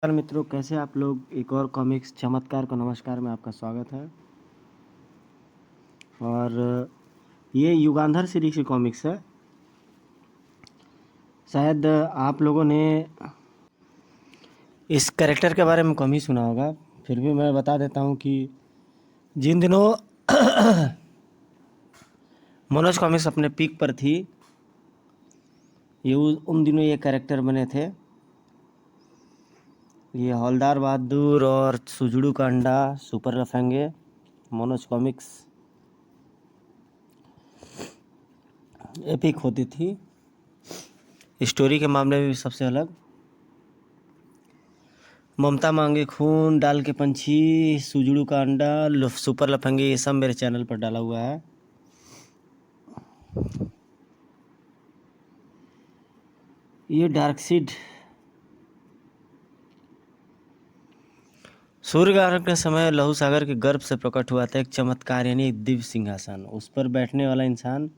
नमस्कार मित्रों, कैसे आप लोग। एक और कॉमिक्स चमत्कार को नमस्कार में आपका स्वागत है। और ये युगांधर सीरीज की कॉमिक्स है। शायद आप लोगों ने इस कैरेक्टर के बारे में कम ही सुना होगा, फिर भी मैं बता देता हूँ कि जिन दिनों मनोज कॉमिक्स अपने पीक पर थी, ये उन दिनों ये कैरेक्टर बने थे। ये हवलदार बहादुर और सुजुड़ू का अंडा, सुपर लफंगे, मनोज कॉमिक्स एपिक होती थी। स्टोरी के मामले में भी सबसे अलग। ममता मांगे खून, डाल के पंछी, सुजुड़ू का अंडा, सुपर लफंगे, ये सब मेरे चैनल पर डाला हुआ है। ये डार्क सीड सूर्यग्रहण के समय लहू सागर के गर्भ से प्रकट हुआ था एक चमत्कार, यानी एक दिव्य सिंहासन। उस पर बैठने वाला इंसान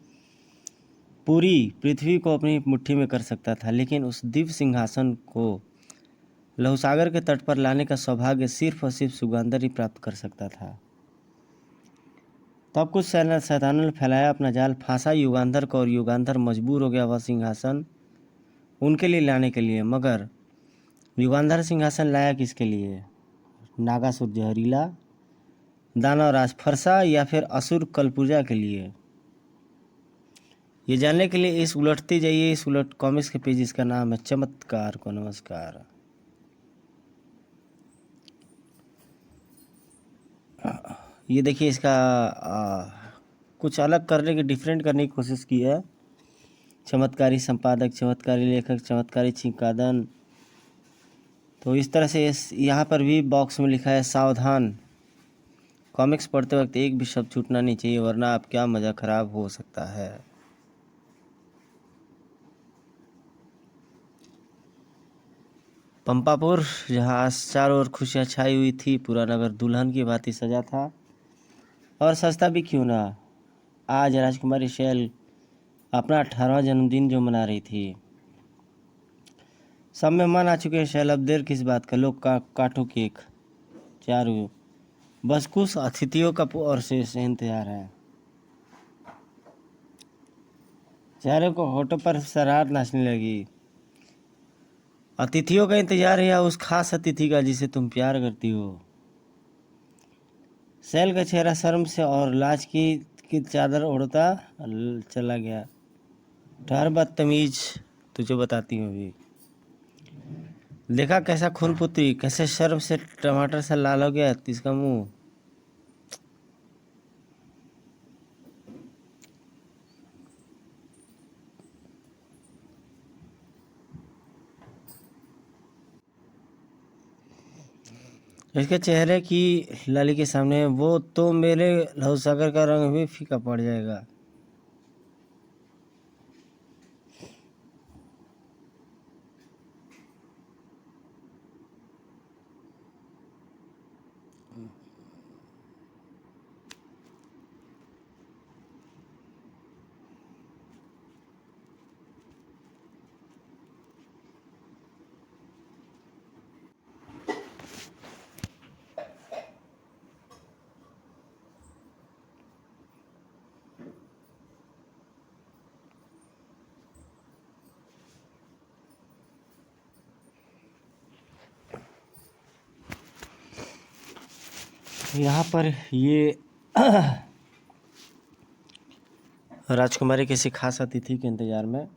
पूरी पृथ्वी को अपनी मुट्ठी में कर सकता था, लेकिन उस दिव्य सिंहासन को लहू सागर के तट पर लाने का सौभाग्य सिर्फ और सिर्फ युगांधर ही प्राप्त कर सकता था। तब कुछ शैतानों ने फैलाया अपना जाल, फांसा युगांधर को, और युगांधर मजबूर हो गया वह सिंहासन उनके लिए लाने के लिए। मगर युगांधर सिंहासन लाया किसके लिए? नागासुर जहरीला, दानवराज फरसा, या फिर असुर कलपुर्जा के लिए? ये जानने के लिए इस उलटते जाइए, इस उलट कॉमिक्स के पेज। इसका नाम है चमत्कार को नमस्कार। ये देखिए, इसका कुछ अलग करने की, डिफरेंट करने की कोशिश की है। चमत्कारी संपादक, चमत्कारी लेखक, चमत्कारी छिंकादन। तो इस तरह से यहाँ पर भी बॉक्स में लिखा है सावधान, कॉमिक्स पढ़ते वक्त एक भी शब्द छूटना नहीं चाहिए, वरना आप क्या मज़ा खराब हो सकता है। पंपापुर, जहाँ चारों ओर खुशियाँ छाई हुई थी, पूरा नगर दुल्हन की भांति सजा था। और सस्ता भी क्यों ना, आज राजकुमारी शैल अपना 18वां जन्मदिन जो मना रही थी। सब मेहमान आ चुके हैं शैल, अब देर किस बात का, लोग काटो केक। चारों बस कुछ अतिथियों का और से इंतजार है। चारों को होठों पर शरारत नाचने लगी। अतिथियों का इंतजार है, या उस खास अतिथि का जिसे तुम प्यार करती हो? शैल का चेहरा शर्म से और लाज की चादर ओढ़ता चला गया। ठहर बदतमीज, तुझे बताती हूँ अभी। देखा कैसा खून पुत्री, कैसे शर्म से टमाटर सा लाल हो गया इसका मुंह। इसके चेहरे की लाली के सामने वो तो मेरे लहूसागर का रंग भी फीका पड़ जाएगा। यहाँ पर ये राजकुमारी किसी खास अतिथि के इंतजार में।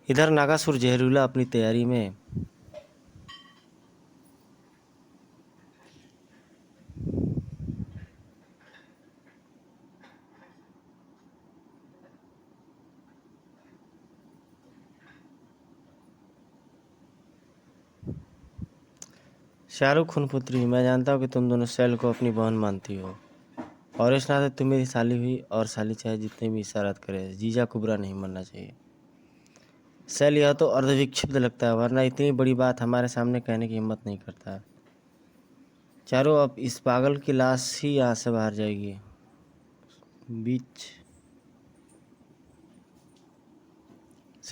इधर नागासुर जहरीला अपनी तैयारी में। शाहरुख खून पुत्री, मैं जानता हूँ कि तुम दोनों शैल को अपनी बहन मानती हो, और इस नाते तुम मेरी साली हुई, और साली चाहे जितने भी इशारत करे, जीजा को बुरा नहीं मानना चाहिए। शैल यह तो अर्धविक्षिप्त लगता है, वरना इतनी बड़ी बात हमारे सामने कहने की हिम्मत नहीं करता। चारों, अब इस पागल की लाश ही यहाँ से बाहर जाएगी।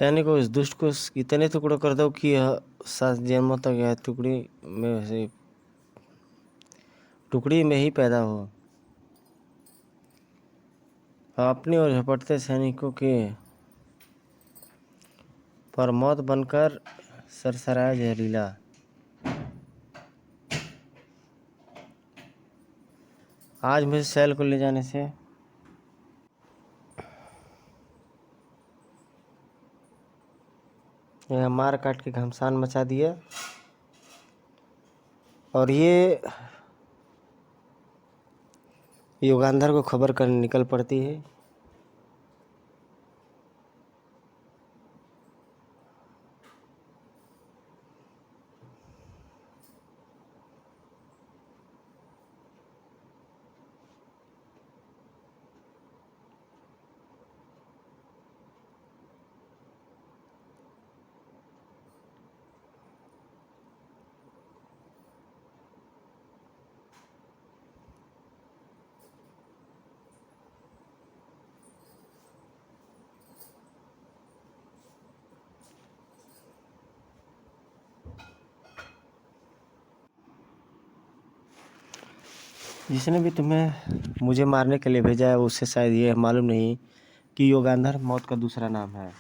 सैनिकों, इस दुष्ट को इतने टुकड़ों कर दो कि यह 7 जन्मों तक यह टुकड़ी में ही पैदा हो। अपनी ओर झपटते सैनिकों के पर मौत बनकर सरसराया जहरीला। आज मुझे सैल को ले जाने से यह मार काट के घमसान मचा दिया और ये युगांधर को खबर करने निकल पड़ती है। जिसने भी तुम्हें मुझे मारने के लिए भेजा है उससे शायद ये मालूम नहीं कि युगांधर मौत का दूसरा नाम है।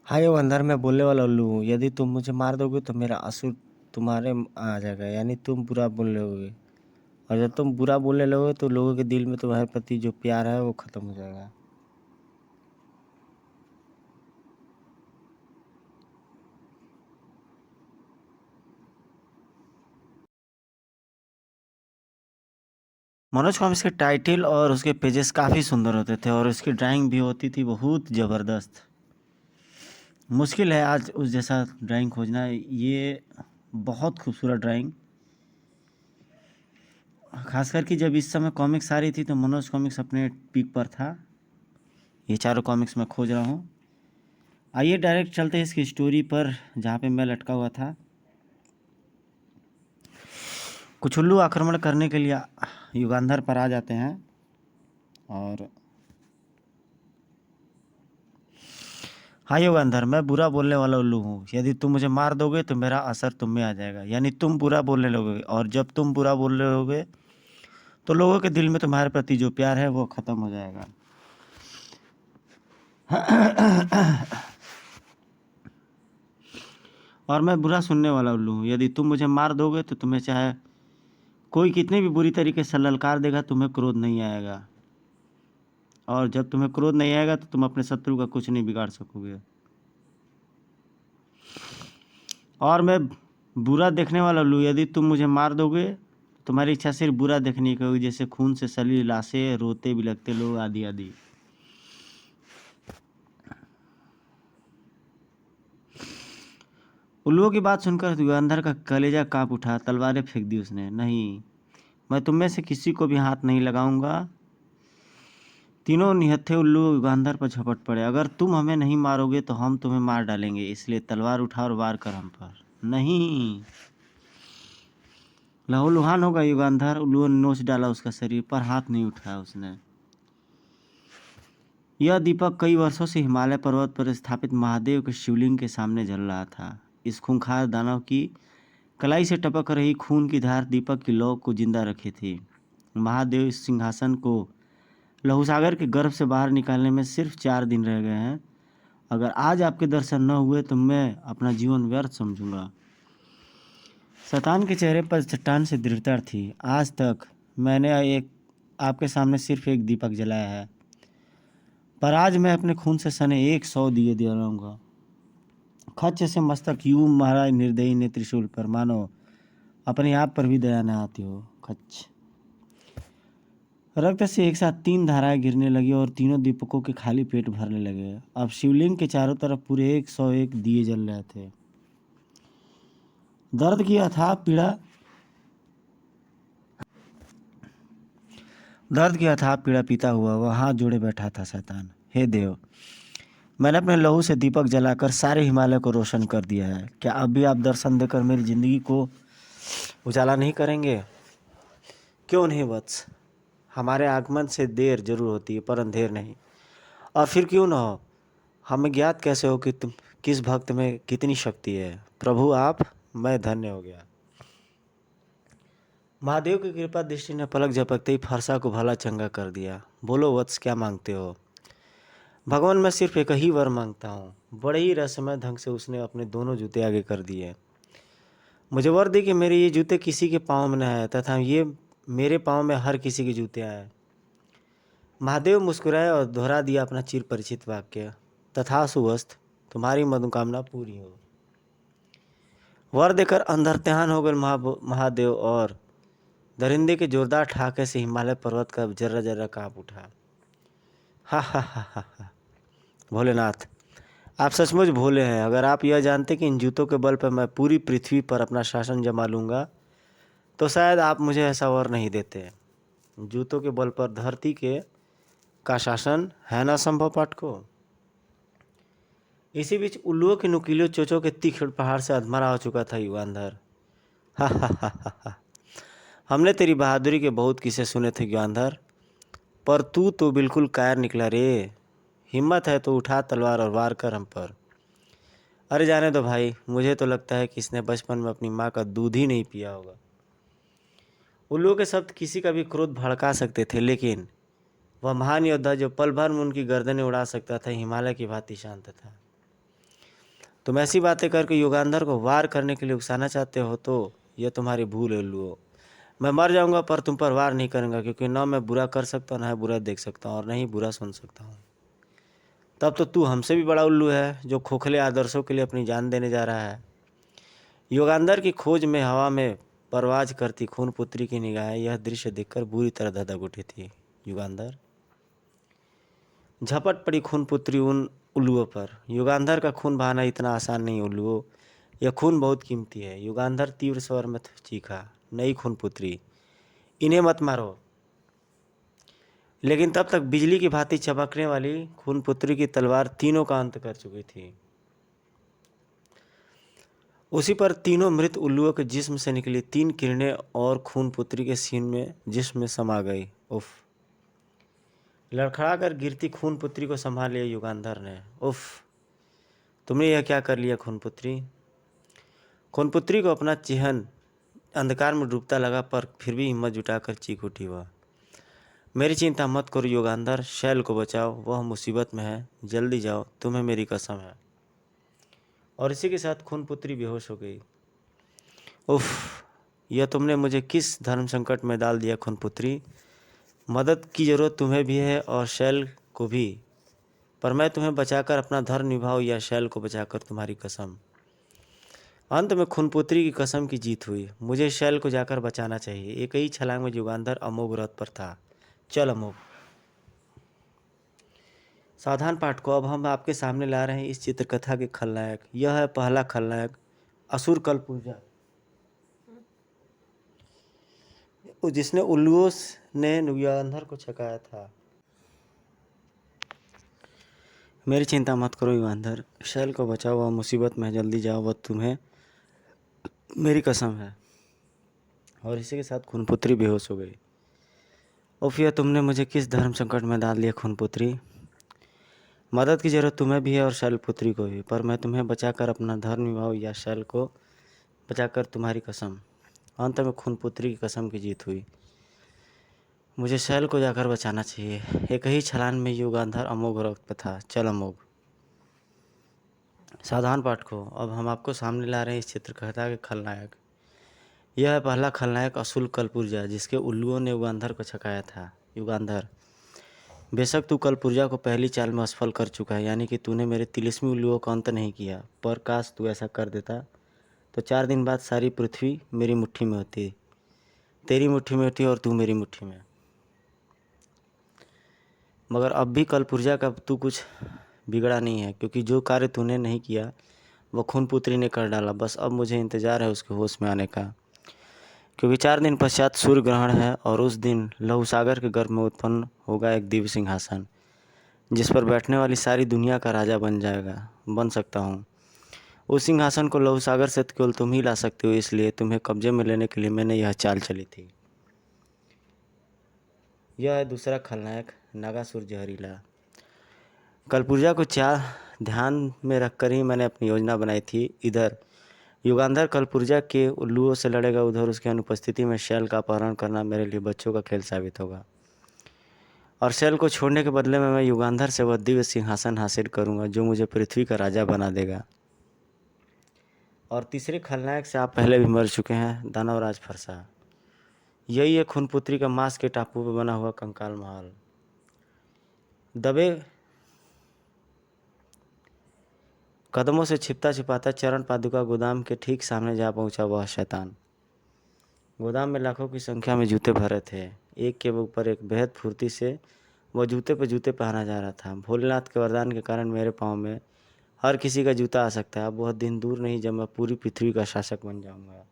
हाँ युगांधर, मैं बोलने वाला उल्लू हूँ। यदि तुम मुझे मार दोगे तो मेरा असुर तुम्हारे आ जाएगा, यानी तुम बुरा बोलने लगोगे। और जब तुम बुरा बोलने लगोगे तो लोगों के दिल में तुम्हारे प्रति जो प्यार है वो खत्म हो जाएगा। मनोज कॉमिक्स के टाइटल और उसके पेजेस काफ़ी सुंदर होते थे और उसकी ड्राइंग भी होती थी बहुत ज़बरदस्त। मुश्किल है आज उस जैसा ड्राइंग खोजना। ये बहुत खूबसूरत ड्राइंग, खास करके जब इस समय कॉमिक्स आ रही थी तो मनोज कॉमिक्स अपने पीक पर था। ये चारों कॉमिक्स मैं खोज रहा हूँ। आइए डायरेक्ट चलते हैं इसकी स्टोरी पर जहाँ पे मैं लटका हुआ था। कुछ उल्लू आक्रमण करने के लिए युगांधर पर आ जाते हैं और हाँ युगांधर, मैं बुरा बोलने वाला उल्लू हूँ। यदि तुम मुझे मार दोगे तो मेरा असर तुम में आ जाएगा, यानी तुम बुरा बोलने लगोगे। और जब तुम बुरा बोलने लगोगे तो लोगों के दिल में तुम्हारे प्रति जो प्यार है वो ख़त्म हो जाएगा। और मैं बुरा सुनने वाला उल्लू हूँ। यदि तुम मुझे मार दोगे तो तुम्हें चाहे कोई कितनी भी बुरी तरीके से ललकार देगा, तुम्हें क्रोध नहीं आएगा। और जब तुम्हें क्रोध नहीं आएगा तो तुम अपने शत्रु का कुछ नहीं बिगाड़ सकोगे। और मैं बुरा देखने वाला उल्लू, यदि तुम मुझे मार दोगे तुम्हारी इच्छा सिर्फ बुरा देखने की होगी, जैसे खून से सली लाशें, रोते बिलखते लोग, आदि आदि। उल्लुओं की बात सुनकर युगांधर का कलेजा कांप उठा। तलवारें फेंक दी उसने। नहीं, मैं तुम में से किसी को भी हाथ नहीं लगाऊंगा। तीनों निहत्थे उल्लू युगांधर पर झपट पड़े। अगर तुम हमें नहीं मारोगे तो हम तुम्हें मार डालेंगे, इसलिए तलवार उठा और वार कर हम पर। नहीं, लहूलुहान होगा युगांधर। उल्लुओं ने नोच डाला उसका शरीर पर, हाथ नहीं उठाया उसने। यह दीपक कई वर्षों से हिमालय पर्वत पर स्थापित महादेव के शिवलिंग के सामने जल रहा था। इस खूंखार दानव की कलाई से टपक रही खून की धार दीपक की लौ को जिंदा रखे थी। महादेव इस सिंहासन को लहूसागर के गर्भ से बाहर निकालने में सिर्फ 4 दिन रह गए हैं। अगर आज आपके दर्शन न हुए तो मैं अपना जीवन व्यर्थ समझूंगा। शैतान के चेहरे पर चट्टान से दृढ़ता थी। आज तक मैंने आपके सामने सिर्फ एक दीपक जलाया है, पर आज मैं अपने खून से सने 100 दिए जलाऊंगा। खच्च से मस्तक यूं महाराज निर्दयी ने त्रिशूल पर, मानो अपने आप पर भी दया न आती हो। खच्च रक्त से एक साथ 3 धाराएं गिरने लगी और तीनों दीपकों के खाली पेट भरने लगे। अब शिवलिंग के चारों तरफ पूरे 101 दिए जल रहे थे। दर्द की अथाह पीड़ा पीता हुआ वह हाथ जोड़े बैठा था। शैतान, हे देव, मैंने अपने लहू से दीपक जलाकर सारे हिमालय को रोशन कर दिया है। क्या अब भी आप दर्शन देकर मेरी जिंदगी को उजाला नहीं करेंगे? क्यों नहीं वत्स, हमारे आगमन से देर जरूर होती है पर अंधेर नहीं। और फिर क्यों ना हो, हमें ज्ञात कैसे हो कि तुम किस भक्त में कितनी शक्ति है। प्रभु आप, मैं धन्य हो गया। महादेव की कृपा दृष्टि ने पलक झपकते ही फरसा को भला चंगा कर दिया। बोलो वत्स, क्या मांगते हो? भगवान, मैं सिर्फ एक ही वर मांगता हूँ। बड़े ही रहस्यमय ढंग से उसने अपने दोनों जूते आगे कर दिए। मुझे वर दे कि मेरे ये जूते किसी के पाँव में न आए तथा ये मेरे पाँव में हर किसी के जूते आए। महादेव मुस्कुराए और दोहरा दिया अपना चिर परिचित वाक्य, तथास्तु वत्स, तुम्हारी मनोकामना पूरी हो। वर देकर अंतर्ध्यान हो गए महादेव और दरिंदे के जोरदार ठाके से हिमालय पर्वत का जर्रा जर्रा काँप उठा। हा हा हा हा हा। भोलेनाथ, आप सचमुच भोले हैं। अगर आप यह जानते कि इन जूतों के बल पर मैं पूरी पृथ्वी पर अपना शासन जमा लूँगा तो शायद आप मुझे ऐसा वर नहीं देते। जूतों के बल पर धरती के का शासन है ना संभव पाठकों। इसी बीच उल्लुओं के नुकीले चोचों के तीक्ष्ण पहाड़ से अधमरा हो चुका था युगांधर। हा हा हा हा हा। हमने तेरी बहादुरी के बहुत किस्से सुने थे युगांधर, पर तू तो बिल्कुल कायर निकला रे। हिम्मत है तो उठा तलवार और वार कर हम पर। अरे जाने दो भाई, मुझे तो लगता है कि इसने बचपन में अपनी माँ का दूध ही नहीं पिया होगा। उल्लुओं के शब्द किसी का भी क्रोध भड़का सकते थे, लेकिन वह महान योद्धा जो पल भर में उनकी गर्दनें उड़ा सकता था, हिमालय की भांति शांत था। तुम ऐसी बातें करके युगांधर को वार करने के लिए उकसाना चाहते हो तो यह तुम्हारी भूल है उल्लुओं। मैं मर जाऊंगा पर तुम पर वार नहीं करूंगा, क्योंकि न मैं बुरा कर सकता हूँ, न बुरा देख सकता हूँ और न ही बुरा सुन सकता हूँ। तब तो तू हमसे भी बड़ा उल्लू है जो खोखले आदर्शों के लिए अपनी जान देने जा रहा है। युगांधर की खोज में हवा में परवाज करती खून पुत्री की निगाहें यह दृश्य देखकर बुरी तरह धधक उठी थी। युगांधर, झपट पड़ी खून पुत्री उन उल्लुओं पर। युगांधर का खून बहाना इतना आसान नहीं उल्लुओं, यह खून बहुत कीमती है। युगांधर तीव्र स्वर में चीखा, नहीं खून पुत्री, इन्हें मत मारो। लेकिन तब तक बिजली की भांति चमकने वाली खून पुत्री की तलवार तीनों का अंत कर चुकी थी। उसी पर तीनों मृत उल्लुओं के जिस्म से निकली 3 किरणें और खून पुत्री के सीन में जिस्म में समा गई। उफ। लड़खड़ा कर गिरती खून पुत्री को संभाल लिया युगांधर ने। उफ, तुमने यह क्या कर लिया खून पुत्री? खून पुत्री को अपना चिहन अंधकार में डूबता लगा, पर फिर भी हिम्मत जुटाकर चीख उठी वह। मेरी चिंता मत करो युगांधर, शैल को बचाओ, वह मुसीबत में है, जल्दी जाओ, तुम्हें मेरी कसम है। और इसी के साथ खून पुत्री बेहोश हो गई। उफ, यह तुमने मुझे किस धर्म संकट में डाल दिया खून पुत्री। मदद की जरूरत तुम्हें भी है और शैल को भी, पर मैं तुम्हें बचाकर अपना धर्म निभाऊं या शैल को बचाकर तुम्हारी कसम। अंत में खूनपुत्री की कसम की जीत हुई। मुझे शैल को जाकर बचाना चाहिए। एक ही छलांग में युगांधर अमोघ रथ पर था। चल अमोघ। सावधान पाठकों, अब हम आपके सामने ला रहे हैं इस चित्रकथा के खलनायक। यह है पहला खलनायक, असुर कलपुर्जा, जिसने उल्लुओं ने युगांधर को छकाया था। मेरी चिंता मत करो युगांधर, शैल को बचाओ, वह मुसीबत में जल्दी जाओ, वह तुम्हें मेरी कसम है। और इसी के साथ खूनपुत्री बेहोश हो गई। उफ, यह तुमने मुझे किस धर्म संकट में डाल दिया खूनपुत्री। मदद की जरूरत तुम्हें भी है और शैलपुत्री को भी, पर मैं तुम्हें बचाकर अपना धर्म निभाऊं या शैल को बचाकर तुम्हारी कसम। अंत में खूनपुत्री की कसम की जीत हुई। मुझे शैल को जाकर बचाना चाहिए। एक ही छलांग में युगांधर अमोघ रथ पर था। चल अमोघ। सावधान पाठकों, अब हम आपको सामने ला रहे हैं इस चित्रकथा के खलनायक। यह है पहला खलनायक, असुर कलपुर्जा, जिसके उल्लुओं ने युगांधर को छकाया था। युगांधर, बेशक तू कलपुर्जा को पहली चाल में असफल कर चुका है, यानी कि तूने मेरे तिलिस्मी उल्लुओं का अंत नहीं किया, पर काश तू ऐसा कर देता तो 4 दिन बाद सारी पृथ्वी मेरी मुट्ठी में होती, तेरी मुट्ठी में होती और तू मेरी मुट्ठी में। मगर अब भी कलपुर्जा का तू कुछ बिगड़ा नहीं है, क्योंकि जो कार्य तूने नहीं किया वह खूनपुत्री ने कर डाला। बस अब मुझे इंतज़ार है उसके होश में आने का, क्योंकि 4 दिन पश्चात सूर्य ग्रहण है और उस दिन लहू सागर के गर्भ में उत्पन्न होगा एक दिव्य सिंहासन, जिस पर बैठने वाली सारी दुनिया का राजा बन सकता हूँ। उस सिंहासन को लहू सागर से केवल तुम ही ला सकते हो, इसलिए तुम्हें कब्जे में लेने के लिए मैंने यह चाल चली थी। यह है दूसरा खलनायक, नागासुर जहरीला। कलपुर्जा को चार ध्यान में रखकर ही मैंने अपनी योजना बनाई थी। इधर युगांधर कलपुर्जा के उल्लुओं से लड़ेगा, उधर उसकी अनुपस्थिति में शैल का अपहरण करना मेरे लिए बच्चों का खेल साबित होगा। और शैल को छोड़ने के बदले में मैं युगांधर से वह दिव्य सिंहासन हासिल करूंगा जो मुझे पृथ्वी का राजा बना देगा। और तीसरे खलनायक से आप पहले भी मर चुके हैं, दानवराज फरसा। यही है खूनपुत्री का मांस के टापू पर बना हुआ कंकाल महल। दबे कदमों से छिपता छिपाता चरण पादुका गोदाम के ठीक सामने जा पहुंचा वह शैतान। गोदाम में लाखों की संख्या में जूते भरे थे, एक के ऊपर एक बेहद फुर्ती से वह जूते पे जूते पहना जा रहा था। भोलेनाथ के वरदान के कारण मेरे पाँव में हर किसी का जूता आ सकता है। अब वह दिन दूर नहीं जब मैं पूरी पृथ्वी का शासक बन जाऊंगा।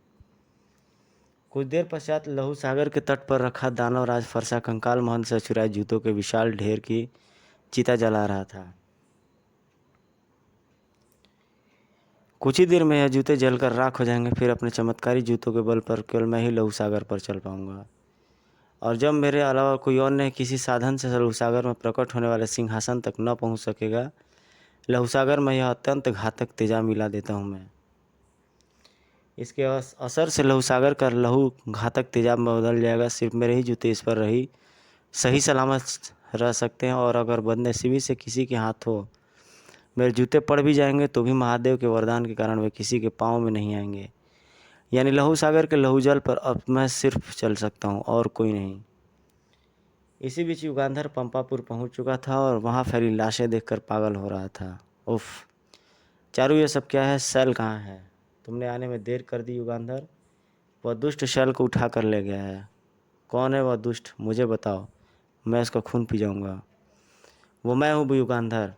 कुछ देर पश्चात लहू सागर के तट पर रखा दानवराज फरसा कंकाल महल से चुराए जूतों के विशाल ढेर की चिता जला रहा था। कुछ ही देर में यह जूते जलकर राख हो जाएंगे, फिर अपने चमत्कारी जूतों के बल पर केवल मैं ही लहू सागर पर चल पाऊंगा। और जब मेरे अलावा कोई और नहीं किसी साधन से लहू सागर में प्रकट होने वाले सिंहासन तक न पहुंच सकेगा, लहू सागर में यह अत्यंत घातक तेजाब मिला देता हूं मैं। इसके असर से लहू सागर का लहू घातक तेजाब में बदल जाएगा। सिर्फ मेरे ही जूते इस पर रही सही सलामत रह सकते हैं, और अगर बदनसीबी से किसी के हाथ हो मेरे जूते पड़ भी जाएंगे तो भी महादेव के वरदान के कारण वे किसी के पाँव में नहीं आएंगे। यानी लहू सागर के लहू जल पर अब मैं सिर्फ चल सकता हूँ और कोई नहीं। इसी बीच युगांधर पंपापुर पहुँच चुका था और वहाँ फैली लाशें देखकर पागल हो रहा था। उफ चारू, ये सब क्या है? शैल कहाँ है? तुमने आने में देर कर दी युगांधर। वह दुष्ट शैल को उठा कर ले गया है। कौन है वह दुष्ट? मुझे बताओ, मैं उसका खून पी जाऊँगा। वो मैं हूँ युगांधर।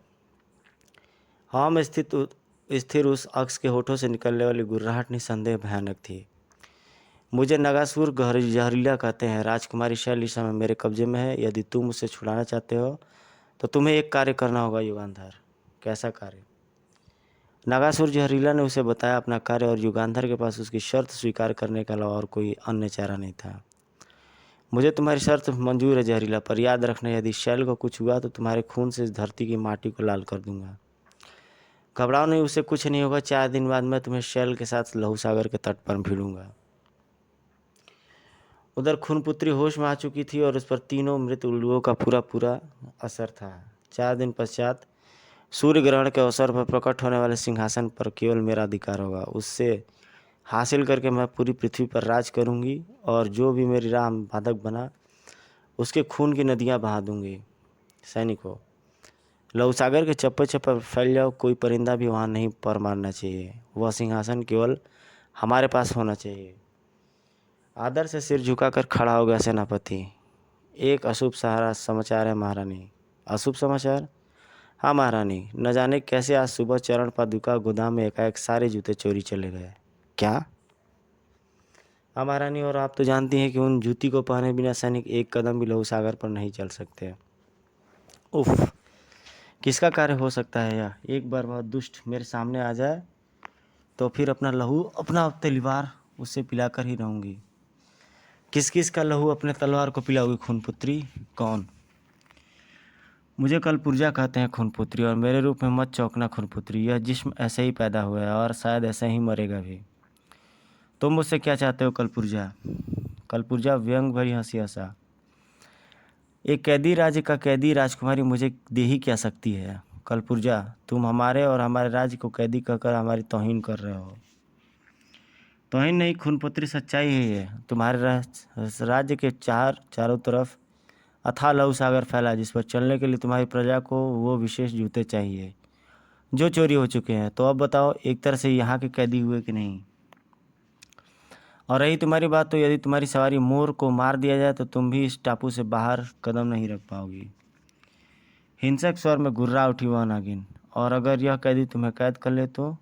हवा में स्थिर उस अक्ष के होठों से निकलने वाली गुर्राहट निसंदेह भयानक थी। मुझे नगासुर जहरीला कहते हैं। राजकुमारी शैल इस समय मेरे कब्जे में है। यदि तुम उसे छुड़ाना चाहते हो तो तुम्हें एक कार्य करना होगा युगांधर। कैसा कार्य? नगासुर जहरीला ने उसे बताया अपना कार्य, और युगांधर के पास उसकी शर्त स्वीकार करने के अलावा और कोई अन्य चारा नहीं था। मुझे तुम्हारी शर्त मंजूर है जहरीला, पर याद रखना यदि शैल को कुछ हुआ तो तुम्हारे खून से इस धरती की माटी को लाल कर दूंगा। घबराओ नहीं, उसे कुछ नहीं होगा। 4 दिन बाद मैं तुम्हें शैल के साथ लहू सागर के तट पर भिड़ूंगा। उधर खूनपुत्री होश में आ चुकी थी और उस पर तीनों मृत उल्लुओं का पूरा असर था। 4 दिन पश्चात सूर्य ग्रहण के अवसर पर प्रकट होने वाले सिंहासन पर केवल मेरा अधिकार होगा। उससे हासिल करके मैं पूरी पृथ्वी पर राज करूंगी, और जो भी मेरी राह में बाधक बना उसके खून की नदियां बहा दूंगी। सैनिकों, लहू सागर के चप्पे चप्पे फैल जाओ। कोई परिंदा भी वहाँ नहीं पर मारना चाहिए। वह सिंहासन केवल हमारे पास होना चाहिए। आदर से सिर झुकाकर खड़ा हो गया सेनापति। एक अशुभ सहारा समाचार है महारानी। अशुभ समाचार? हाँ महारानी, न जाने कैसे आज सुबह चरण पादुका गोदाम में एकाएक सारे जूते चोरी चले गए। क्या? हाँ महारानी, और आप तो जानती हैं कि उन जूती को पहने बिना सैनिक एक कदम भी लहू सागर पर नहीं चल सकते। उफ, किसका कार्य हो सकता है यह? एक बार वह दुष्ट मेरे सामने आ जाए तो फिर अपना लहू अपना तलवार उससे पिलाकर ही रहूंगी। किस किस का लहू अपने तलवार को पिलाओगी खूनपुत्री? कौन? मुझे कलपुर्जा कहते हैं खूनपुत्री, और मेरे रूप में मत चौंकना खूनपुत्री। यह जिस्म ऐसे ही पैदा हुआ है और शायद ऐसे ही मरेगा भी। तुम मुझसे क्या चाहते हो कलपुर्जा? कलपुर्जा व्यंग भरी हंसी हंसा। एक कैदी राज्य का कैदी राजकुमारी मुझे दे ही क्या सकती है? कलपुर्जा, तुम हमारे और हमारे राज्य को कैदी कहकर हमारी तौहीन कर रहे हो। तौहीन नहीं खूनपुत्री, सच्चाई है ये। तुम्हारे राज्य के चारों तरफ अथाह लहू सागर फैला, जिस पर चलने के लिए तुम्हारी प्रजा को वो विशेष जूते चाहिए जो चोरी हो चुके हैं। तो अब बताओ, एक तरह से यहाँ के कैदी हुए कि नहीं? और रही तुम्हारी बात, तो यदि तुम्हारी सवारी मोर को मार दिया जाए तो तुम भी इस टापू से बाहर कदम नहीं रख पाओगी। हिंसक स्वर में गुर्रा उठी वह नागिन। और अगर यह कैदी तुम्हें कैद कर ले तो?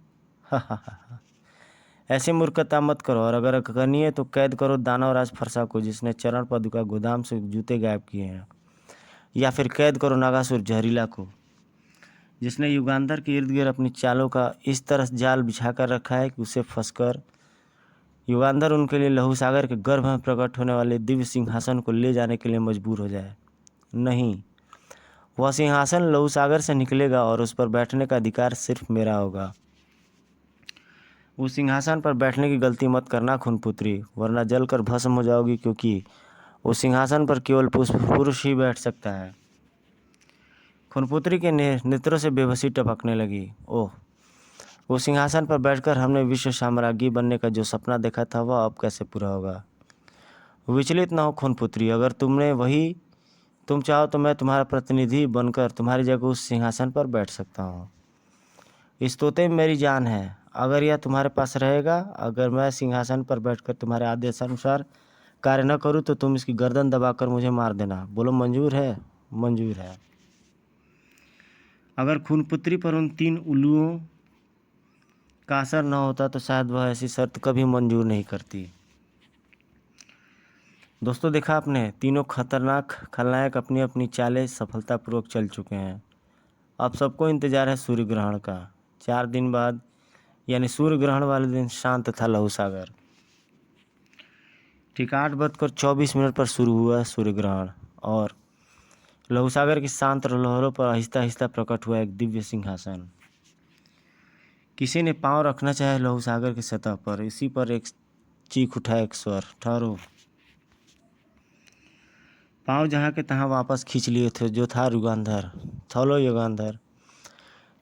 ऐसी मूर्खता मत करो, और अगर करनी है तो कैद करो दानवराज फरसा को, जिसने चरण पादुका गोदाम से जूते गायब किए हैं, या फिर कैद करो नागासुर जहरीला को। जिसने युगांधर के इर्द गिर्द अपनी चालों का इस तरह जाल बिछा कर रखा है कि उसे फंसकर युगांधर उनके लिए लहू सागर के गर्भ में प्रकट होने वाले दिव्य सिंहासन को ले जाने के लिए मजबूर हो जाए। नहीं, वह सिंहासन लहू सागर से निकलेगा और उस पर बैठने का अधिकार सिर्फ मेरा होगा। उस सिंहासन पर बैठने की गलती मत करना खूनपुत्री, वरना जलकर भस्म हो जाओगी, क्योंकि उस सिंहासन पर केवल पुरुष ही बैठ सकता है। खूनपुत्री के नेत्रों से बेबसी टपकने लगी। ओह, वो सिंहासन पर बैठकर हमने विश्व साम्राज्ञी बनने का जो सपना देखा था वह अब कैसे पूरा होगा। विचलित ना हो खूनपुत्री, अगर तुम चाहो तो मैं तुम्हारा प्रतिनिधि बनकर तुम्हारी जगह उस सिंहासन पर बैठ सकता हूँ। इस तोते में मेरी जान है, अगर यह तुम्हारे पास रहेगा। अगर मैं सिंहासन पर बैठकर तुम्हारे आदेशानुसार कार्य न करूँ तो तुम इसकी गर्दन दबाकर मुझे मार देना। बोलो मंजूर है? मंजूर है। अगर खूनपुत्री पर उन 3 उल्लुओं का असर न होता तो शायद वह ऐसी शर्त कभी मंजूर नहीं करती। दोस्तों, देखा आपने, तीनों खतरनाक खलनायक अपनी अपनी चालें सफलतापूर्वक चल चुके हैं। अब सबको इंतजार है सूर्य ग्रहण का। 4 दिन बाद यानी सूर्य ग्रहण वाले दिन शांत था लहू सागर। ठीक 8:24 पर शुरू हुआ सूर्य ग्रहण और लहू सागर की शांत लहरों पर आहिस्ता आहिस्ता प्रकट हुआ एक दिव्य सिंहासन। किसी ने पांव रखना चाहे लहू सागर की सतह पर, इसी पर एक चीख उठा एक स्वर, ठहरो। पांव जहाँ के तहाँ वापस खींच लिए थे, जो था युगांधर। थलो युगांधर,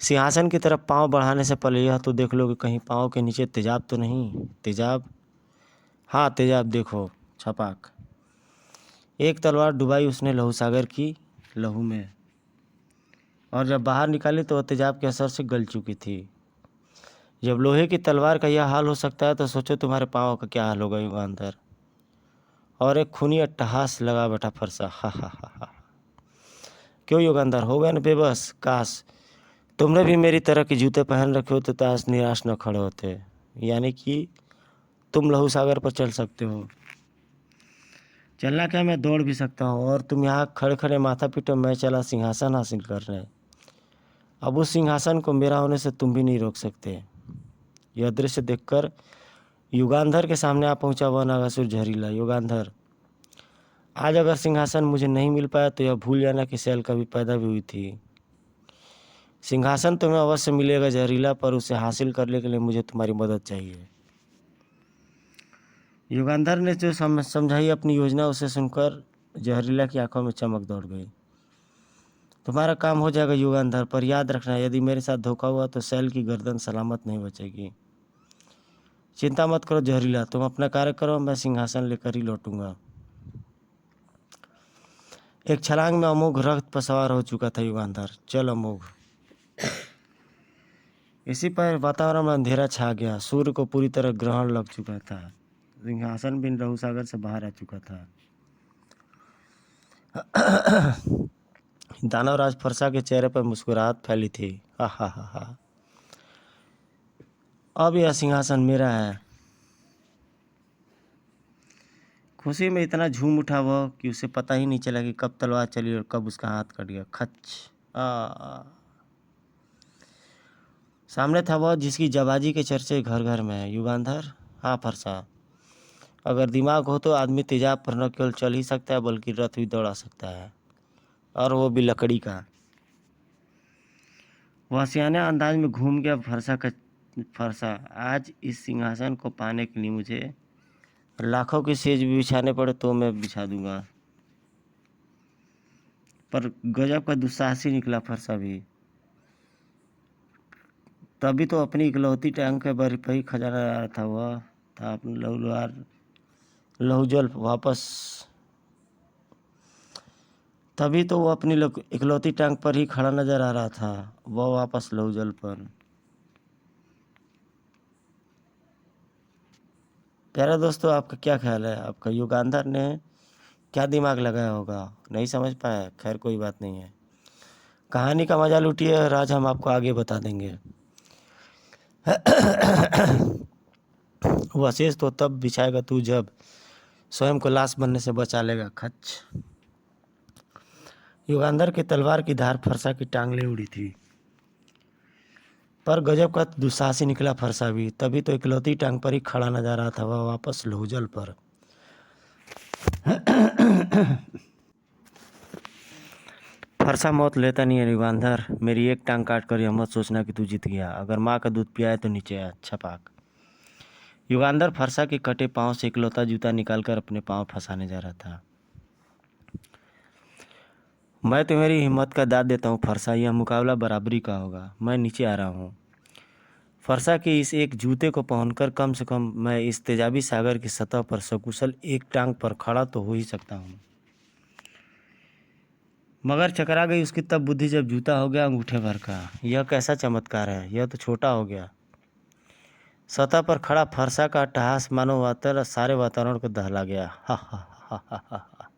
सिंहासन की तरफ पांव बढ़ाने से पहले यह तो देख लो कि कहीं पांव के नीचे तेजाब तो नहीं। तेजाब? हाँ, तेजाब देखो। छपाक एक तलवार डुबाई उसने लहू सागर की लहू में, और जब बाहर निकाली तो वह तेजाब के असर से गल चुकी थी। जब लोहे की तलवार का यह हाल हो सकता है तो सोचो तुम्हारे पाँव का क्या हाल होगा युगांधर। और एक खूनी अट्टहास लगा बैठा फरसा। हा हा हा हा। क्यों युगांधर, हो गए न बेबस? काश तुमने भी मेरी तरह के जूते पहन रखे होते तो आज निराश न खड़े होते। यानी कि तुम लहू सागर पर चल सकते हो। चलना क्या, मैं दौड़ भी सकता हूँ, और तुम यहाँ खड़े खड़े माथा पीटो, मैं चला सिंहासन हासिल करने। अब उस सिंहासन को मेरा होने से तुम भी नहीं रोक सकते। यह दृश्य देखकर युगांधर के सामने आ पहुंचा वह नागासुर जहरीला। युगांधर, आज अगर सिंहासन मुझे नहीं मिल पाया तो यह भूल जाना कि शैल कभी पैदा भी हुई थी। सिंहासन तुम्हें अवश्य मिलेगा जहरीला, पर उसे हासिल करने के लिए मुझे तुम्हारी मदद चाहिए। युगांधर ने जो समझाई अपनी योजना, उसे सुनकर जहरीला की आंखों में चमक दौड़ गई। तुम्हारा काम हो जाएगा युगांधर, पर याद रखना यदि मेरे साथ धोखा हुआ तो शैल की गर्दन सलामत नहीं बचेगी। चिंता मत करो जहरीला, तुम अपना कार्य करो, मैं सिंहासन लेकर ही लौटूंगा। एक छलांग में अमोघ रक्त पर सवार हो चुका था युगांधर। चल अमोघ। इसी पर वातावरण में अंधेरा छा गया। सूर्य को पूरी तरह ग्रहण लग चुका था। सिंहासन भी लहू सागर से बाहर आ चुका था। दानवराज फरसा के चेहरे पर मुस्कुराहट फैली थी। हा हा हा हा, अब यह सिंहासन मेरा है। खुशी में इतना झूम उठा वह कि उसे पता ही नहीं चला कि कब तलवार चली और कब उसका हाथ कट गया। खच। सामने था वह जिसकी जाबाजी के चर्चे घर घर में है। युगांधर? हाँ फरसा, अगर दिमाग हो तो आदमी तेजाब पर न केवल चल ही सकता है बल्कि रथ भी दौड़ा सकता है, और वो भी लकड़ी का। वह सियाने अंदाज में घूम गया फरसा, आज इस सिंहासन को पाने के लिए मुझे लाखों की सेज भी बिछाने पड़े तो मैं बिछा दूंगा। पर गजब का दुस्साहसी निकला फरसा भी। तभी तो अपनी इकलौती टांग के बल पर ही खजाना आ रहा था। वह था अपनी लहूजल वापस। तभी तो वो अपनी इकलौती टांग पर ही खड़ा नजर आ रहा था, वह वापस लहूजल पर। प्यारे दोस्तों, आपका क्या ख्याल है? आपका युगांधर ने क्या दिमाग लगाया होगा? नहीं समझ पाया? खैर कोई बात नहीं है, कहानी का मजा लूटिए और आज हम आपको आगे बता देंगे। वह शेष तो तब बिछाएगा तू जब स्वयं को लाश बनने से बचा लेगा। खच। युगांधर की तलवार की धार फरसा की टांग ले उड़ी थी। पर गजब का दुस्साहसी निकला फरसा भी। तभी तो इकलौती टांग पर ही खड़ा नजर आता था वह वापस लहूजल पर। फरसा मौत लेता नहीं है युगांधर। मेरी एक टांग काट कर यह मत सोचना कि तू जीत गया। अगर माँ का दूध पिया है तो नीचे आ छपाक। युगांधर फरसा के कटे पांव से इकलौता जूता निकालकर अपने पांव फंसाने जा रहा था। मैं तुम्हारी हिम्मत का दाद देता हूँ फरसा, यह मुकाबला बराबरी का होगा। मैं नीचे आ रहा हूँ। फरसा के इस एक जूते को पहनकर कम से कम मैं इस तेजाबी सागर की सतह पर सकुशल एक टांग पर खड़ा तो हो ही सकता हूँ। मगर चकरा गई उसकी तब बुद्धि जब जूता हो गया अंगूठे भर का। यह कैसा चमत्कार है, यह तो छोटा हो गया। सतह पर खड़ा फरसा का अट्टहास मानो सारे वातावरण को दहला गया। हा हा हा हा हा।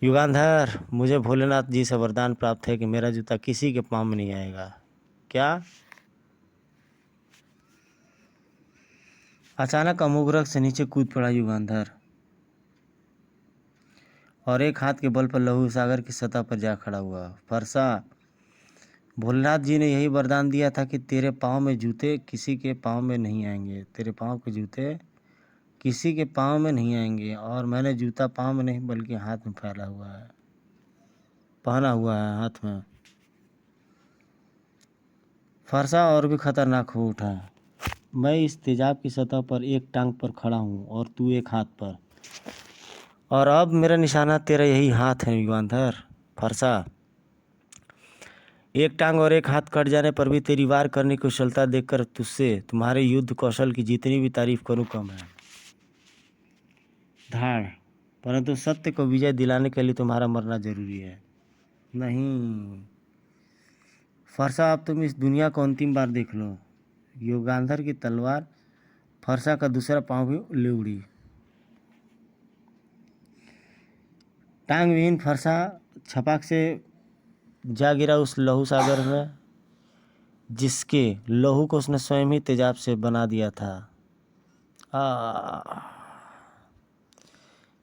युगांधर, मुझे भोलेनाथ जी से वरदान प्राप्त है कि मेरा जूता किसी के पाँव में नहीं आएगा। क्या? अचानक अमोघरक से नीचे कूद पड़ा युगांधर और एक हाथ के बल पर लहू सागर की सतह पर जा खड़ा हुआ। फरसा, भोलेनाथ जी ने यही वरदान दिया था कि तेरे पाँव में जूते किसी के पाँव में नहीं आएंगे। तेरे पाँव के जूते किसी के पाँव में नहीं आएंगे। और मैंने जूता पाँव में नहीं बल्कि हाथ में फैला हुआ है, पहना हुआ है हाथ में। फरसा और भी खतरनाक हो उठा। मैं इस तेजाब की सतह पर एक टांग पर खड़ा हूँ और तू एक हाथ पर, और अब मेरा निशाना तेरा यही हाथ है युगांधर। फरसा, एक टांग और एक हाथ कट जाने पर भी तेरी वार करने की कुशलता देखकर तुझसे तुम्हारे युद्ध कौशल की जितनी भी तारीफ करूं कम है। धाड़, परंतु सत्य को विजय दिलाने के लिए तुम्हारा मरना जरूरी है। नहीं फरसा, अब तुम इस दुनिया को अंतिम बार देख लो। युगांधर की तलवार फरसा का दूसरा पांव भी ले उड़ी। टांग विहीन फरसा छपाक से जा गिरा उस लहू सागर में जिसके लहू को उसने स्वयं ही तेजाब से बना दिया था।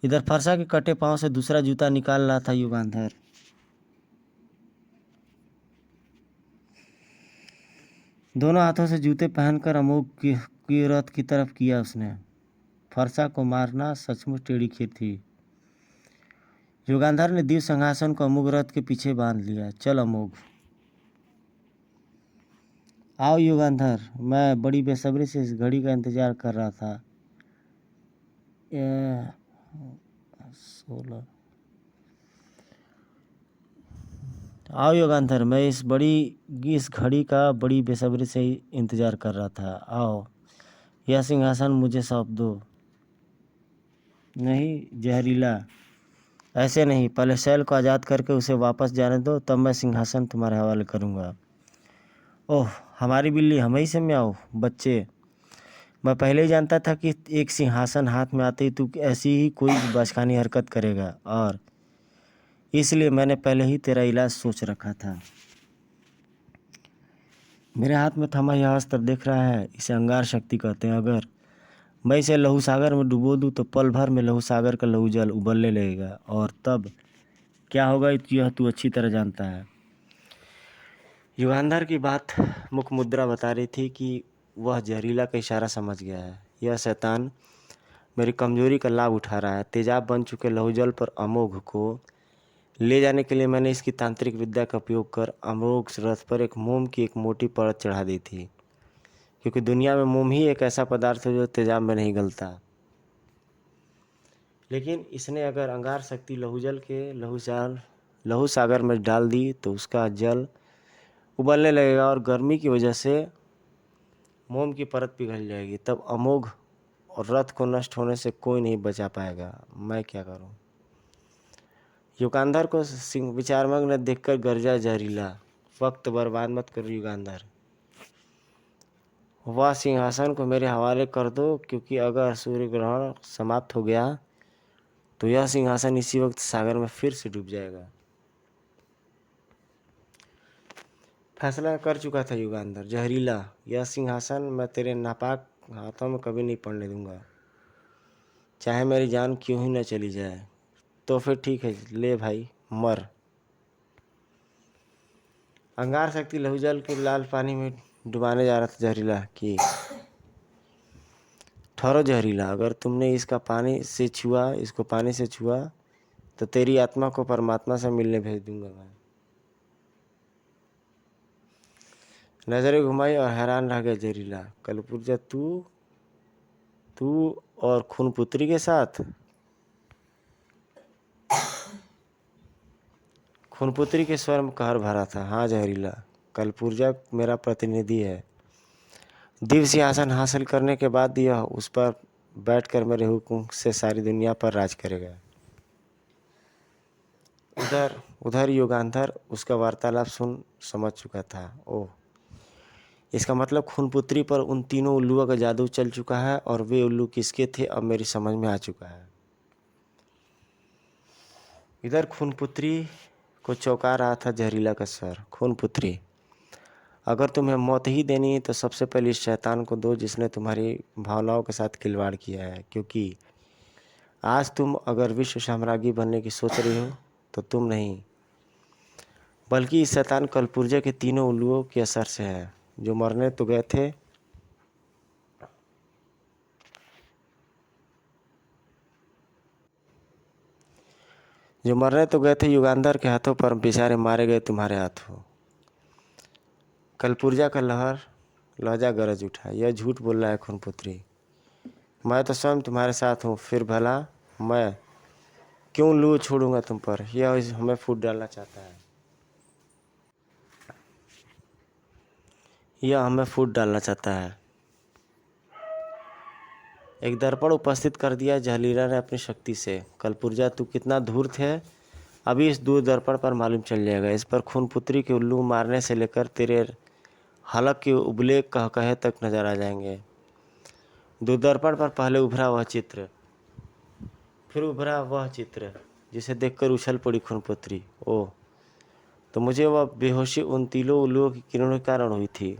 इधर फरसा के कटे पांव से दूसरा जूता निकाल रहा था युगांधर। दोनों हाथों से जूते पहनकर अमोघ की रथ की तरफ किया उसने। फरसा को मारना सचमुच टेढ़ी खीर थी। युगांधर ने दिव्य सिंहासन को अमोघ रथ के पीछे बांध लिया। चल अमोघ, आओ युगांधर, मैं बड़ी बेसब्री से इस घड़ी का इंतजार कर रहा था। 16 आओ युगांधर, मैं इस घड़ी का बड़ी बेसब्री से ही इंतजार कर रहा था। आओ, यह सिंहासन मुझे सौंप दो। नहीं जहरीला, ऐसे नहीं, पहले शैल को आज़ाद करके उसे वापस जाने दो, तब मैं सिंहासन तुम्हारे हवाले करूँगा। ओह हमारी बिल्ली, हम ही से म्याऊं। बच्चे, मैं पहले ही जानता था कि एक सिंहासन हाथ में आते ही तू ऐसी ही कोई बचकानी हरकत करेगा, और इसलिए मैंने पहले ही तेरा इलाज सोच रखा था। मेरे हाथ में थमा यह अस्त्र देख रहा है, इसे अंगार शक्ति कहते हैं। अगर मैं इसे लहू सागर में डुबो दूँ तो पल भर में लहू सागर का लहू जल उबलने लगेगा, और तब क्या होगा यह तू अच्छी तरह जानता है। युगांधर की बात मुख मुद्रा बता रही थी कि वह जहरीला का इशारा समझ गया है। यह शैतान मेरी कमजोरी का लाभ उठा रहा है। तेजाब बन चुके लहूजल पर अमोघ को ले जाने के लिए मैंने इसकी तांत्रिक विद्या का उपयोग कर अमोघ रथ पर एक मोम की एक मोटी परत चढ़ा दी थी, क्योंकि दुनिया में मोम ही एक ऐसा पदार्थ है जो तेजाब में नहीं गलता। लेकिन इसने अगर अंगार शक्ति लहूजल के लहू सागर में डाल दी तो उसका जल उबलने लगेगा और गर्मी की वजह से मोम की परत पिघल जाएगी। तब अमोघ और रथ को नष्ट होने से कोई नहीं बचा पाएगा। मैं क्या करूं? युगांधर को विचारमग्न देखकर गर्जा जहरीला। वक्त बर्बाद मत करो युगांधर, वह सिंहासन को मेरे हवाले कर दो, क्योंकि अगर सूर्य ग्रहण समाप्त हो गया तो यह सिंहासन इसी वक्त सागर में फिर से डूब जाएगा। फैसला कर चुका था युगांधर। जहरीला, यह सिंहासन मैं तेरे नापाक हाथों में कभी नहीं पड़ने दूंगा, चाहे मेरी जान क्यों ही न चली जाए। तो फिर ठीक है, ले भाई मर। अंगार शक्ति लहूजल के लाल पानी में डुबाने जा रहा था जहरीला कि ठहरो जहरीला, अगर तुमने इसको पानी से छुआ तो तेरी आत्मा को परमात्मा से मिलने भेज दूंगा मैं। नजरें घुमाई और हैरान रह गया जहरीला। कलपुर्जा, तू और खूनपुत्री के साथ? खूनपुत्री के स्वर में कहर भरा था। हाँ जहरीला, कलपुर्जा मेरा प्रतिनिधि है। दिव्य सिंहासन हासिल करने के बाद यह उस पर बैठकर मेरे हुक्म से सारी दुनिया पर राज करेगा। उधर युगांधर उसका वार्तालाप सुन समझ चुका था। ओह, इसका मतलब खूनपुत्री पर उन तीनों उल्लुओं का जादू चल चुका है, और वे उल्लू किसके थे अब मेरी समझ में आ चुका है। इधर खूनपुत्री को चौंका रहा था जहरीला का स्वर। खूनपुत्री, अगर तुम्हें मौत ही देनी है तो सबसे पहले इस शैतान को दो जिसने तुम्हारी भावनाओं के साथ खिलवाड़ किया है, क्योंकि आज तुम अगर विश्व साम्राज्ञी बनने की सोच रही हो तो तुम नहीं, बल्कि इस शैतान कलपुर्जा के तीनों उल्लुओं के असर से है, जो मरने तो गए थे युगांधर के हाथों, पर बेचारे मारे गए तुम्हारे हाथों। कलपुर्जा का लहजा गरज उठा। यह झूठ बोल रहा है खूनपुत्री, मैं तो स्वयं तुम्हारे साथ हूँ, फिर भला मैं क्यों लू छोड़ूंगा तुम पर। यह हमें फूट डालना चाहता है, एक दर्पण उपस्थित कर दिया जहरीला ने अपनी शक्ति से। कलपुर्जा, तू कितना धूर्त है, अभी इस दूर दर्पण पर मालूम चल जाएगा। इस पर खूनपुत्री के उल्लू मारने से लेकर तेरे हलक के उबले कहे तक नजर आ जाएंगे। दूरदर्पण पर पहले फिर उभरा वह चित्र जिसे देखकर उछल पड़ी खूनपुत्री। ओह, तो मुझे वह बेहोशी उन तीनों उल्लुओं की किरणों के कारण हुई थी।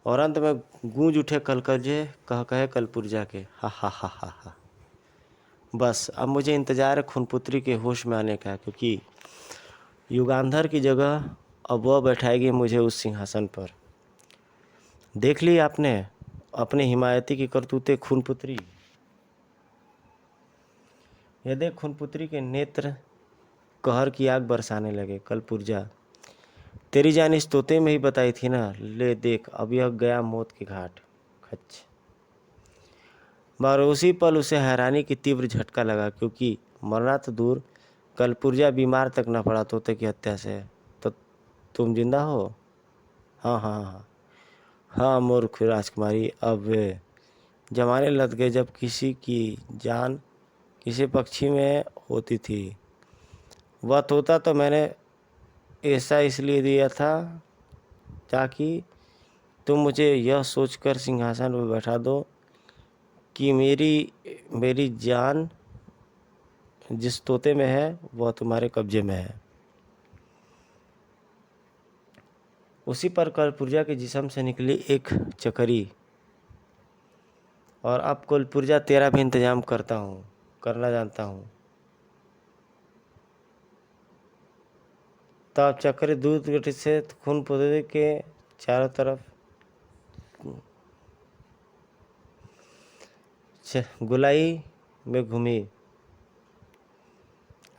और अंत में गूंज उठे कहे कलपुर्जा के। हा हा हा हा हा। बस अब मुझे इंतजार है खूनपुत्री के होश में आने का, क्योंकि युगांधर की जगह अब वह बैठाएगी मुझे उस सिंहासन पर। देख ली आपने अपने हिमायती की करतूतें खूनपुत्री। यह देख खूनपुत्री के नेत्र कहर की आग बरसाने लगे। कलपुर्जा, तेरी जान इस तोते में ही बताई थी ना, ले देख अब यह गया मौत के घाट। खच। मगर उसी पल उसे हैरानी की तीव्र झटका लगा, क्योंकि मरना तो दूर, कलपुर्जा बीमार तक न पड़ा तोते की हत्या से। तो तुम जिंदा हो? हाँ हाँ हाँ हाँ मूर्ख राजकुमारी, अब वे जमाने लग गए जब किसी की जान किसी पक्षी में होती थी। वह तोता तो मैंने ऐसा इसलिए दिया था ताकि तुम मुझे यह सोचकर सिंहासन पर बैठा दो कि मेरी जान जिस तोते में है वह तुम्हारे कब्जे में है। उसी पर कलपुर्जा के जिस्म से निकली एक चकरी। और अब कलपुर्जा तेरा भी इंतजाम करना जानता हूँ। तब चक्री दूध गति से खूनपुत्री के चारों तरफ गुलाई में घूमी,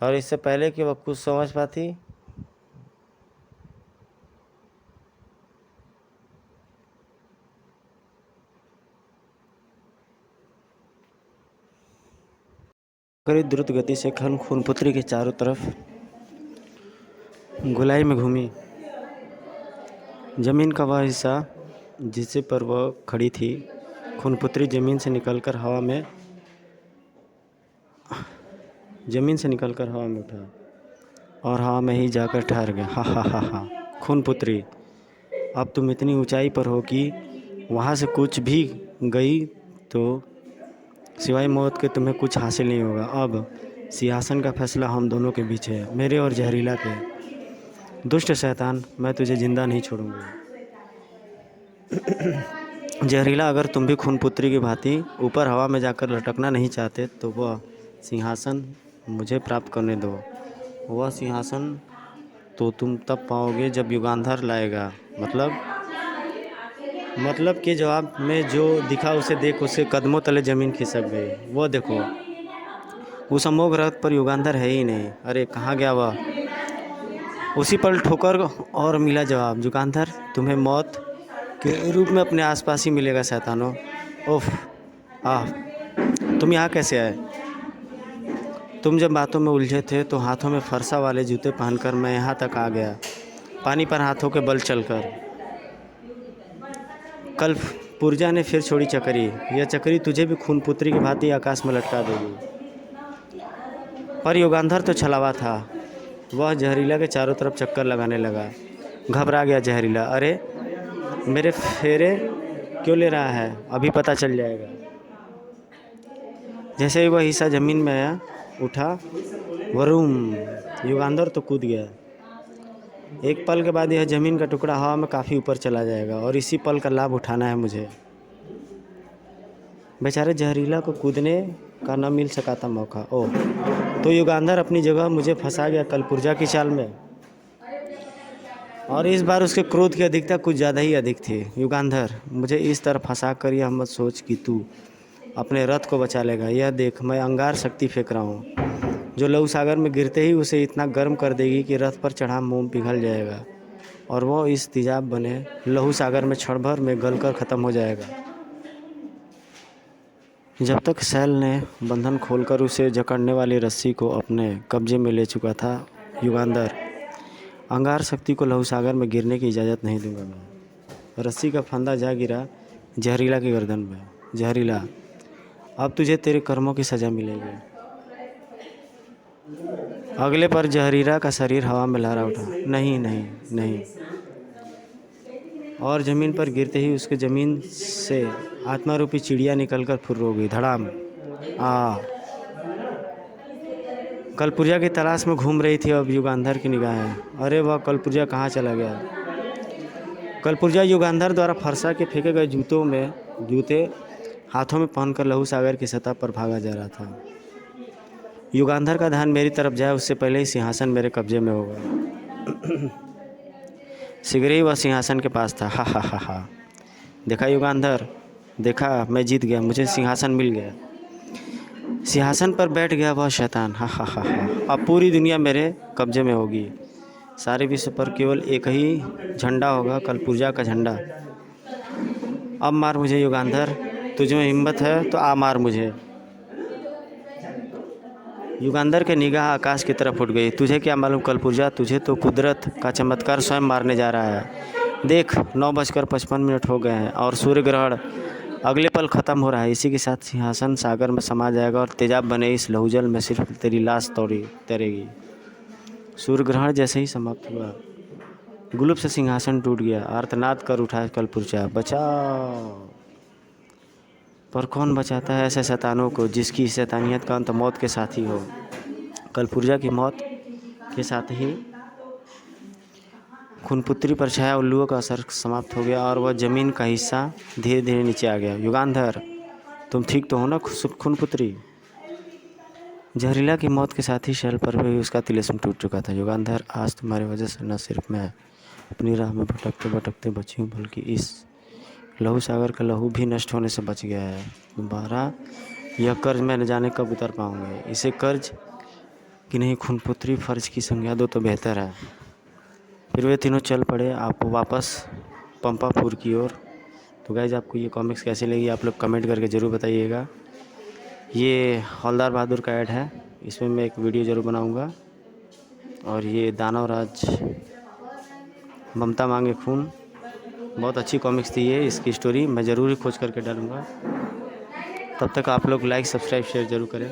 और इससे पहले कि वह कुछ समझ पाती, करीब द्रुत गति से खूनपुत्री के चारों तरफ गुलाई में घूमी। जमीन का वह हिस्सा जिससे पर वह खड़ी थी, खूनपुत्री जमीन से निकलकर हवा में उठा और हवा में ही जाकर ठहर गया। हा हा हा हा। खूनपुत्री, अब तुम इतनी ऊंचाई पर हो कि वहाँ से कुछ भी गई तो सिवाय मौत के तुम्हें कुछ हासिल नहीं होगा। अब सिंहासन का फैसला हम दोनों के बीच है, मेरे और जहरीला के। दुष्ट शैतान, मैं तुझे जिंदा नहीं छोड़ूंगी। जहरीला, अगर तुम भी खूनपुत्री की भांति ऊपर हवा में जाकर लटकना नहीं चाहते तो वह सिंहासन मुझे प्राप्त करने दो। वह सिंहासन तो तुम तब पाओगे जब युगांधर लाएगा। मतलब के जवाब में जो दिखा उसे देख उसके कदमों तले ज़मीन खिसक गई। वो देखो, उस अमोघ रथ पर युगांधर है ही नहीं। अरे कहाँ गया वह? उसी पल ठोकर और मिला जवाब, युगांधर तुम्हें मौत के रूप में अपने आसपास ही मिलेगा शैतानों। ओफ, आह, तुम यहाँ कैसे आए? तुम जब बातों में उलझे थे तो हाथों में फरसा वाले जूते पहनकर मैं यहाँ तक आ गया, पानी पर हाथों के बल चलकर। कल पुर्जा ने फिर छोड़ी चक्री। यह चक्री तुझे भी खून पुत्री की भांति आकाश में लटका देगी। पर युगांधर तो छलावा था। वह जहरीला के चारों तरफ चक्कर लगाने लगा। घबरा गया जहरीला। अरे मेरे फेरे क्यों ले रहा है? अभी पता चल जाएगा। जैसे ही वह हिस्सा ज़मीन में आया उठा, वरूम, युगांधर तो कूद गया। एक पल के बाद यह ज़मीन का टुकड़ा हवा में काफ़ी ऊपर चला जाएगा और इसी पल का लाभ उठाना है मुझे। बेचारे जहरीला को कूदने का न मिल सका था मौका। ओह, तो युगांधर अपनी जगह मुझे फंसा गया कलपुर्जा की चाल में। और इस बार उसके क्रोध की अधिकता कुछ ज़्यादा ही अधिक थी। युगांधर, मुझे इस तरह फंसा कर यह मत सोच कि तू अपने रथ को बचा लेगा। यह देख, मैं अंगार शक्ति फेंक रहा हूँ जो लहू सागर में गिरते ही उसे इतना गर्म कर देगी कि रथ पर चढ़ा मोम पिघल जाएगा और वो इस तेजाब बने लहू सागर में क्षण भर में गलकर ख़त्म हो जाएगा। जब तक सैल ने बंधन खोलकर उसे जकड़ने वाली रस्सी को अपने कब्जे में ले चुका था, युगांधर, अंगार शक्ति को लहू सागर में गिरने की इजाज़त नहीं दूंगा मैं। रस्सी का फंदा जा गिरा जहरीला की गर्दन में। जहरीला, अब तुझे तेरे कर्मों की सज़ा मिलेगी। अगले पर जहरीला का शरीर हवा में लहरा उठा। नहीं नहीं नहीं, और ज़मीन पर गिरते ही उसके ज़मीन से आत्मा रूपी चिड़िया निकलकर फुर्र हो गई। धड़ाम। कलपुर्जा की तलाश में घूम रही थी अब युगांधर की निगाहें। अरे वह कलपुर्जा कहाँ चला गया? कलपुर्जा युगांधर द्वारा फरसा के फेंके गए जूते हाथों में पहनकर लहू सागर की सतह पर भागा जा रहा था। युगांधर का ध्यान मेरी तरफ जाए उससे पहले ही सिंहासन मेरे कब्जे में होगा। शीघ्र ही वह सिंहासन के पास था। हा हा हा हा, देखा युगांधर, देखा, मैं जीत गया, मुझे सिंहासन मिल गया। सिंहासन पर बैठ गया वह शैतान। हा हा हा हा, अब पूरी दुनिया मेरे कब्जे में होगी। सारे विश्व पर केवल एक ही झंडा होगा, कलपुर्जा का झंडा। अब मार मुझे युगांधर, तुझमें हिम्मत है तो आ मार मुझे। युगांधर के निगाह आकाश की तरफ उठ गई। तुझे क्या मालूम कलपुर्जा, तुझे तो कुदरत का चमत्कार स्वयं मारने जा रहा है। देख, 9:55 हो गए हैं और सूर्य ग्रहण अगले पल ख़त्म हो रहा है। इसी के साथ सिंहासन सागर में समा जाएगा और तेजाब बने इस लहूजल में सिर्फ तेरी लाश तैरेगी। सूर्य ग्रहण जैसे ही समाप्त हुआ, गुलूब से सिंहासन टूट गया। आर्तनाद कर उठा कलपुर्जा, बचाओ। पर कौन बचाता है ऐसे शैतानों को जिसकी शैतानियत का अंत मौत के साथ ही हो? कलपुर्जा की मौत के साथ ही खूनपुत्री पर छाया उल्लुओं का असर समाप्त हो गया और वह ज़मीन का हिस्सा धीरे धीरे नीचे आ गया। युगांधर, तुम ठीक तो हो ना खूनपुत्री? जहरीला की मौत के साथ ही शैल पर भी उसका तिलिस्म टूट चुका था। युगांधर, आज तुम्हारी वजह से न सिर्फ मैं अपनी राह में भटकते भटकते बची हूँ, बल्कि इस लहू सागर का लहू भी नष्ट होने से बच गया है। दोबारा यह कर्ज मैं न जाने कब उतर पाऊँगा। इसे कर्ज कि नहीं खूनपुत्री, फ़र्ज की संज्ञा दो तो बेहतर है। फिर वे तीनों चल पड़े आपको वापस पंपापुर की ओर। तो गाइज, आपको ये कॉमिक्स कैसे लगी आप लोग कमेंट करके ज़रूर बताइएगा। ये हवलदार बहादुर का ऐड है, इसमें मैं एक वीडियो ज़रूर बनाऊँगा। और ये दानव राज ममता मांगे खून, बहुत अच्छी कॉमिक्स थी ये। इसकी स्टोरी मैं ज़रूर ही खोज करके डालूँगा। तब तक आप लोग लाइक, सब्सक्राइब, शेयर ज़रूर करें।